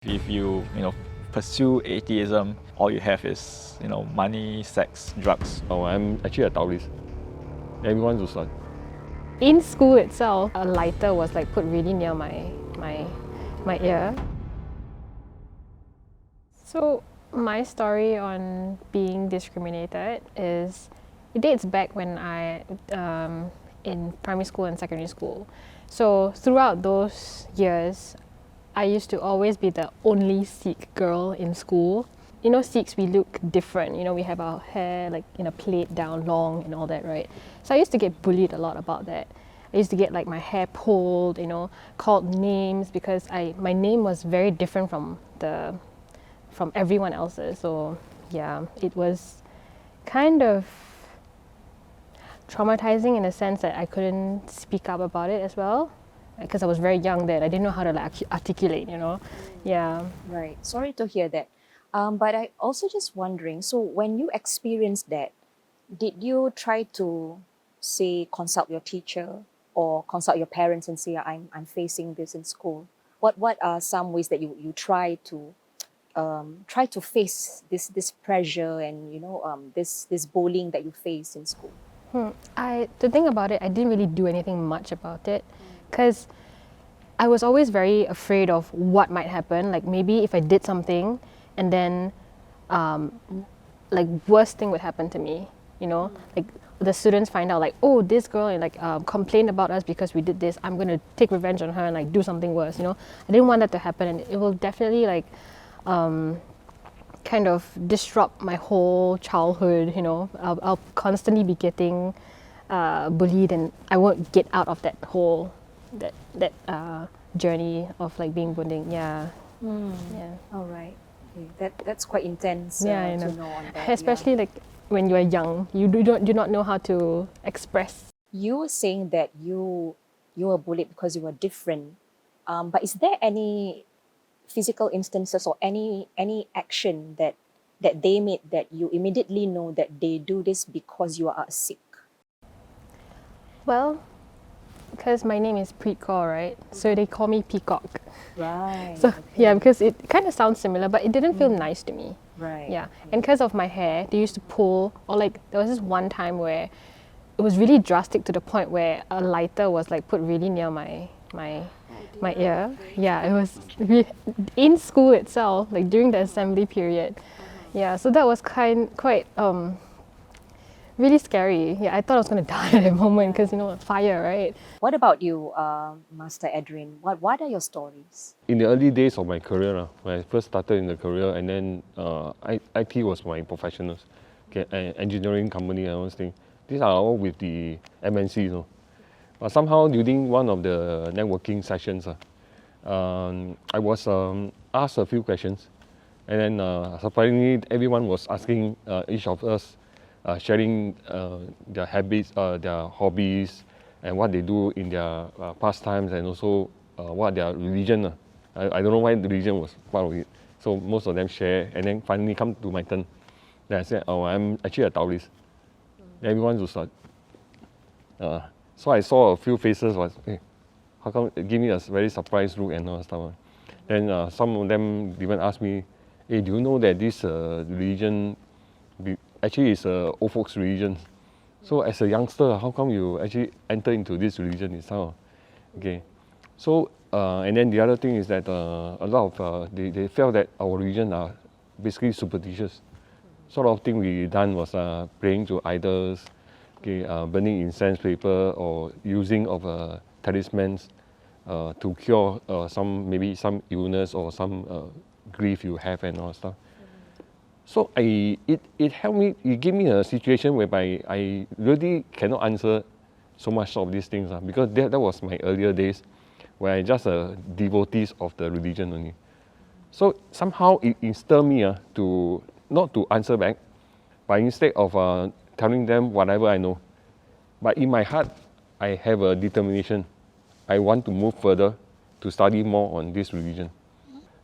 If you pursue atheism, all you have is money, sex, drugs. Oh, I'm actually a Taoist. Everyone to start. In school itself, a lighter was like put really near my ear. So my story on being discriminated is, it dates back when I in primary school and secondary school. So throughout those years, I used to always be the only Sikh girl in school. You know, Sikhs, we look different. You know, we have our hair like in a plait down long and all that, right? So I used to get bullied a lot about that. I used to get like my hair pulled, called names because my name was very different from everyone else's. So yeah, it was kind of traumatizing in the sense that I couldn't speak up about it as well, because I was very young then. I didn't know how to like articulate, Yeah. Right. Sorry to hear that. But I also just wondering, so when you experienced that, did you try to, say, consult your teacher or consult your parents and say, I'm facing this in school? What are some ways that you try to face this pressure and this bullying that you face in school? To think about it, I didn't really do anything much about it because I was always very afraid of what might happen. Like maybe if I did something and then like worst thing would happen to me, like the students find out like, oh, this girl complained about us because we did this. I'm going to take revenge on her and like do something worse, I didn't want that to happen, and it will definitely like kind of disrupt my whole childhood. I'll constantly be getting bullied, and I won't get out of that whole that journey of like being bullied. Yeah. Yeah. All right. Okay. That's quite intense to know on that. Especially like when you are young, you do not know how to express. You were saying that you were bullied because you were different, but is there any physical instances or any action that they made that you immediately know that they do this because you are Sikh? Well, because my name is PREET, right? So they call me Peacock. Right. So yeah, because it kind of sounds similar, but it didn't feel nice to me. Right. Yeah, and because of my hair, they used to pull, or like there was this one time where it was really drastic to the point where a lighter was like put really near my ear. Yeah, it was in school itself, like during the assembly period. Yeah, so that was quite really scary. Yeah, I thought I was going to die at that moment because fire, right? What about you, Master Adrian? What are your stories? In the early days of my career, when I first started in the career, and then IT was my professionals, engineering company and all those things. These are all with the MNCs. But somehow during one of the networking sessions, I was asked a few questions, and then surprisingly, everyone was asking each of us, sharing their habits, their hobbies, and what they do in their pastimes, and also what their religion. I don't know why the religion was part of it. So most of them share, and then finally come to my turn. Then I said, oh, I'm actually a Taoist. Everyone to start. So I saw a few faces was, hey, how come it gave me a very surprised look and all that stuff. Then some of them even asked me, hey, do you know that this religion actually is a old folks religion? So as a youngster, how come you actually enter into this religion itself? Okay. So and then the other thing is that a lot of they felt that our religion are basically superstitious. Sort of thing we done was praying to idols, okay, burning incense paper, or using of talismans to cure maybe some illness or some grief you have and all that stuff. So it helped me. It gave me a situation whereby I really cannot answer so much of these things because that was my earlier days, where I just a devotees of the religion only. So somehow it instilled me to not to answer back, but instead of telling them whatever I know. But in my heart, I have a determination. I want to move further to study more on this religion.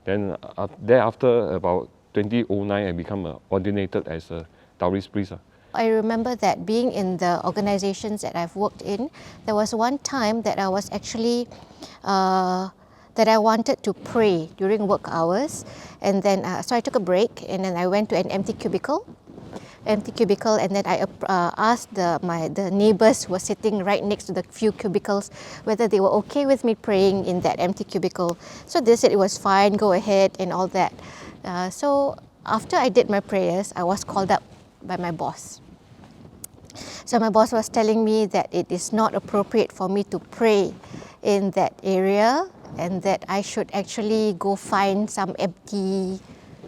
Then thereafter, about 2009, I become ordinated as a Taoist priest. I remember that being in the organizations that I've worked in, there was one time that I was actually that I wanted to pray during work hours, and then so I took a break, and then I went to an empty cubicle, and then I asked the neighbors who were sitting right next to the few cubicles whether they were okay with me praying in that empty cubicle. So they said it was fine, go ahead and all that. So after I did my prayers, I was called up by my boss. So my boss was telling me that it is not appropriate for me to pray in that area, and that I should actually go find some empty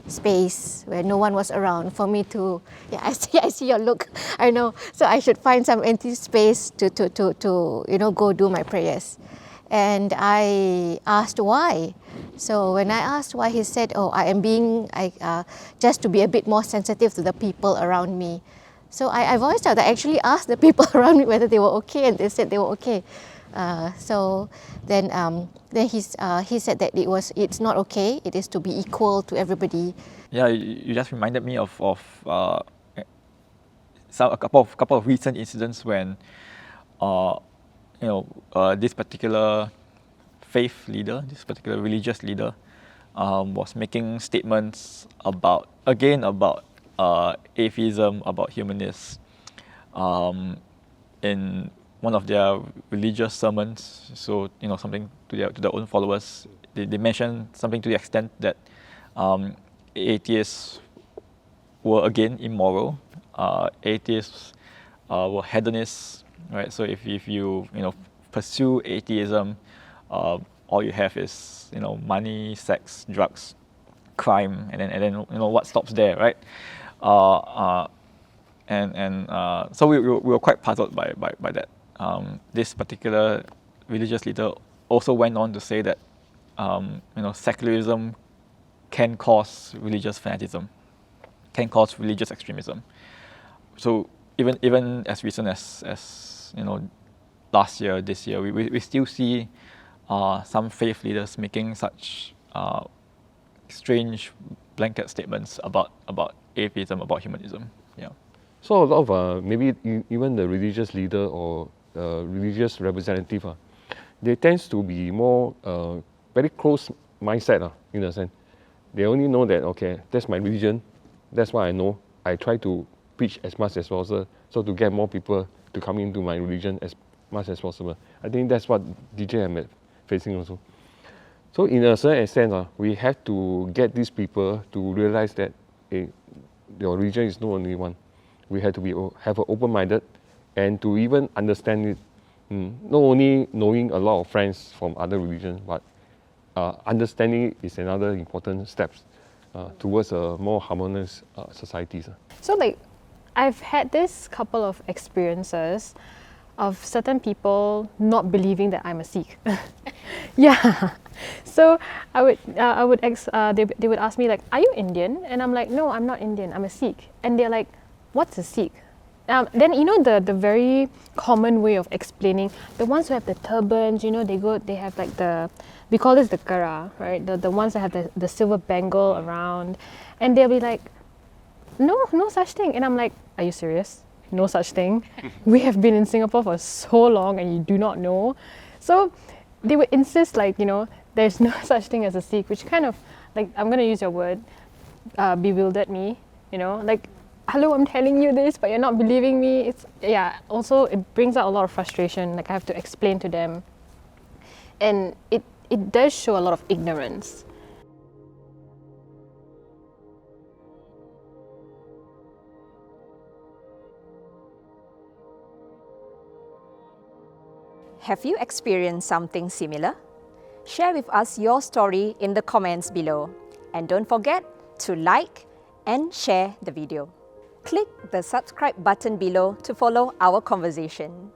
space where no one was around for me to, yeah, I see your look, I know. So I should find some empty space to go do my prayers. And I asked why. So when I asked why, he said, oh, I am being, just to be a bit more sensitive to the people around me. So I voiced out, I actually asked the people around me whether they were okay, and they said they were okay. So then he said that it's not okay. It is to be equal to everybody. Yeah, you just reminded me of a couple of recent incidents when this particular faith leader, this particular religious leader, was making statements about atheism, about humanists, in one of their religious sermons. So something to their own followers. They mentioned something to the extent that atheists were again immoral. Atheists were hedonists, right? So if you pursue atheism, all you have is money, sex, drugs, crime, and then what stops there, right? So we were quite puzzled by that. This particular religious leader also went on to say that secularism can cause religious fanaticism, can cause religious extremism. So even as recent as last year, this year, we still see some faith leaders making such strange blanket statements about atheism, about humanism. Yeah. So a lot of maybe even the religious leader or religious representative, they tend to be more very close mindset in a sense. They only know that, okay, that's my religion, that's what I know. I try to preach as much as possible, so to get more people to come into my religion as much as possible. I think that's what DJ am facing also. So in a certain extent, we have to get these people to realize that your religion is not only one. We have to have an open-minded and to even understand it. Not only knowing a lot of friends from other religions, but understanding it is another important step towards a more harmonious society. So I've had this couple of experiences of certain people not believing that I'm a Sikh. Yeah. So they would ask me are you Indian? And I'm like, no, I'm not Indian, I'm a Sikh. And they're like, what's a Sikh? Then the very common way of explaining, the ones who have the turbans, they have we call this the kara, right? The ones that have the silver bangle around, and they'll be like, no such thing. And I'm like, are you serious? No such thing. We have been in Singapore for so long and you do not know. So they would insist there's no such thing as a Sikh, which kind of I'm going to use your word, bewildered me, hello, I'm telling you this, but you're not believing me. Also it brings out a lot of frustration. I have to explain to them. And it does show a lot of ignorance. Have you experienced something similar? Share with us your story in the comments below. And don't forget to like and share the video. Click the subscribe button below to follow our conversation.